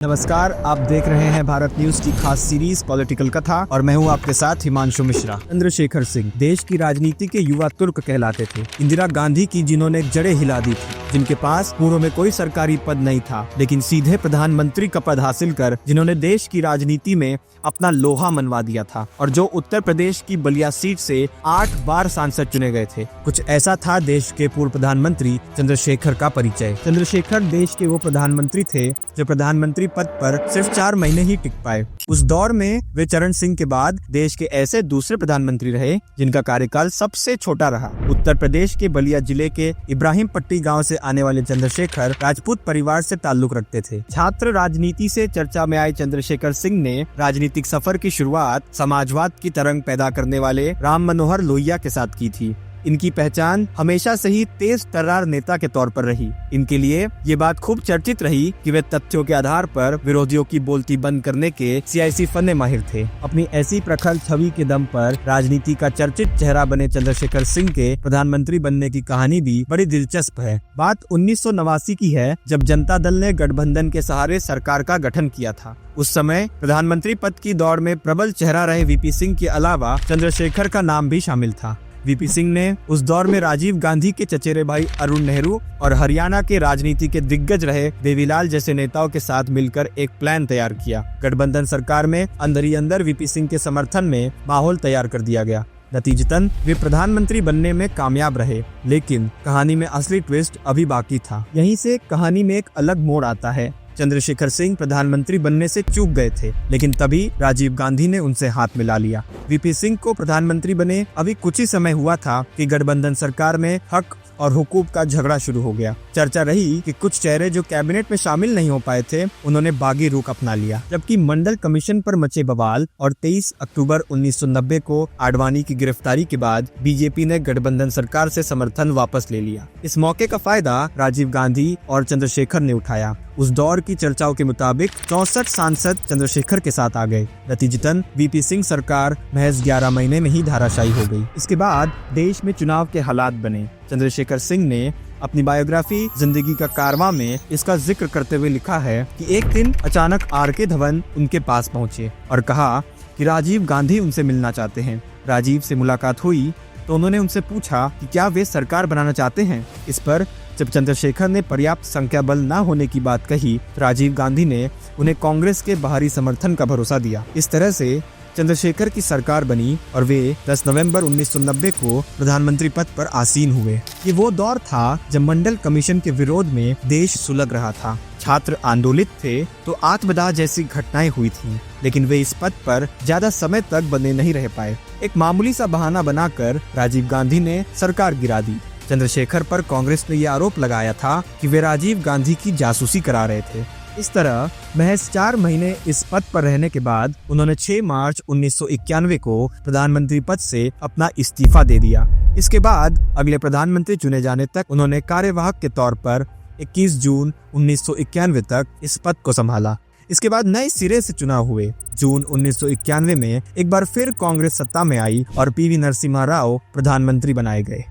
नमस्कार, आप देख रहे हैं भारत न्यूज की खास सीरीज पॉलिटिकल कथा और मैं हूं आपके साथ हिमांशु मिश्रा। चंद्रशेखर सिंह देश की राजनीति के युवा तुर्क कहलाते थे। इंदिरा गांधी की जिन्होंने जड़ें हिला दी थी, जिनके पास पूर्व में कोई सरकारी पद नहीं था, लेकिन सीधे प्रधानमंत्री का पद हासिल कर जिन्होंने देश की राजनीति में अपना लोहा मनवा दिया था और जो उत्तर प्रदेश की बलिया सीट से 8 बार सांसद चुने गए थे। कुछ ऐसा था देश के पूर्व प्रधानमंत्री चंद्रशेखर का परिचय। चंद्रशेखर देश के वो प्रधानमंत्री थे जो प्रधानमंत्री पद पर सिर्फ 4 महीने ही टिक पाए। उस दौर में वे चरण सिंह के बाद देश के ऐसे दूसरे प्रधानमंत्री रहे जिनका कार्यकाल सबसे छोटा रहा। उत्तर प्रदेश के बलिया जिले के इब्राहिम पट्टी गांव से आने वाले चंद्रशेखर राजपूत परिवार से ताल्लुक रखते थे। छात्र राजनीति से चर्चा में आए चंद्रशेखर सिंह ने राजनीतिक सफर की शुरुआत समाजवाद की तरंग पैदा करने वाले राम मनोहर लोहिया के साथ की थी। इनकी पहचान हमेशा से ही तेज तर्रार नेता के तौर पर रही। इनके लिए ये बात खूब चर्चित रही कि वे तथ्यों के आधार पर विरोधियों की बोलती बंद करने के सियासी फन्ने माहिर थे। अपनी ऐसी प्रखर छवि के दम पर राजनीति का चर्चित चेहरा बने चंद्रशेखर सिंह के प्रधानमंत्री बनने की कहानी भी बड़ी दिलचस्प है। बात 1989 की है, जब जनता दल ने गठबंधन के सहारे सरकार का गठन किया था। उस समय प्रधानमंत्री पद की दौड़ में प्रबल चेहरा रहे वीपी सिंह के अलावा चंद्रशेखर का नाम भी शामिल था। वीपी सिंह ने उस दौर में राजीव गांधी के चचेरे भाई अरुण नेहरू और हरियाणा के राजनीति के दिग्गज रहे देवीलाल जैसे नेताओं के साथ मिलकर एक प्लान तैयार किया। गठबंधन सरकार में अंदर ही अंदर वीपी सिंह के समर्थन में माहौल तैयार कर दिया गया। नतीजतन वे प्रधानमंत्री बनने में कामयाब रहे, लेकिन कहानी में असली ट्विस्ट अभी बाकी था। यहीं से कहानी में एक अलग मोड़ आता है। चंद्रशेखर सिंह प्रधानमंत्री बनने से चूक गए थे, लेकिन तभी राजीव गांधी ने उनसे हाथ मिला लिया। वीपी सिंह को प्रधानमंत्री बने अभी कुछ ही समय हुआ था कि गठबंधन सरकार में हक और हुकूक का झगड़ा शुरू हो गया। चर्चा रही कि कुछ चेहरे जो कैबिनेट में शामिल नहीं हो पाए थे, उन्होंने बागी रुख अपना लिया, जबकि मंडल कमीशन पर मचे बवाल और 23 अक्टूबर 1990 को आडवाणी की गिरफ्तारी के बाद बीजेपी ने गठबंधन सरकार से समर्थन वापस ले लिया। इस मौके का फायदा राजीव गांधी और चंद्रशेखर ने उठाया। उस दौर की चर्चाओं के मुताबिक 64 सांसद चंद्रशेखर के साथ आ गए। नतीजतन वीपी सिंह सरकार महज 11 महीने में ही धाराशायी हो गई। इसके बाद देश में चुनाव के हालात बने। चंद्रशेखर सिंह ने अपनी बायोग्राफी जिंदगी का कारवां में इसका जिक्र करते हुए लिखा है कि एक दिन अचानक आर.के. धवन उनके पास पहुंचे और कहा कि राजीव गांधी उनसे मिलना चाहते हैं। राजीव से मुलाकात हुई तो उन्होंने उनसे पूछा कि क्या वे सरकार बनाना चाहते हैं। इस पर जब चंद्रशेखर ने पर्याप्त संख्या बल न होने की बात कही, राजीव गांधी ने उन्हें कांग्रेस के बाहरी समर्थन का भरोसा दिया। इस तरह से चंद्रशेखर की सरकार बनी और वे 10 नवंबर 1990 को प्रधानमंत्री पद पर आसीन हुए। ये वो दौर था जब मंडल कमीशन के विरोध में देश सुलग रहा था। छात्र आंदोलित थे तो आत्मदाह जैसी घटनाएं हुई थीं, लेकिन वे इस पद पर ज्यादा समय तक बने नहीं रह पाए। एक मामूली सा बहाना बनाकर राजीव गांधी ने सरकार गिरा दी। चंद्रशेखर पर कांग्रेस ने यह आरोप लगाया था कि वे राजीव गांधी की जासूसी करा रहे थे। इस तरह महज 4 महीने इस पद पर रहने के बाद उन्होंने 6 मार्च 1991 को प्रधानमंत्री पद से अपना इस्तीफा दे दिया। इसके बाद अगले प्रधानमंत्री चुने जाने तक उन्होंने कार्यवाहक के तौर पर 21 जून 1991 तक इस पद को संभाला। इसके बाद नए सिरे से चुनाव हुए। जून 1991 में एक बार फिर कांग्रेस सत्ता में आई और पीवी नरसिम्हा राव प्रधानमंत्री बनाए गए।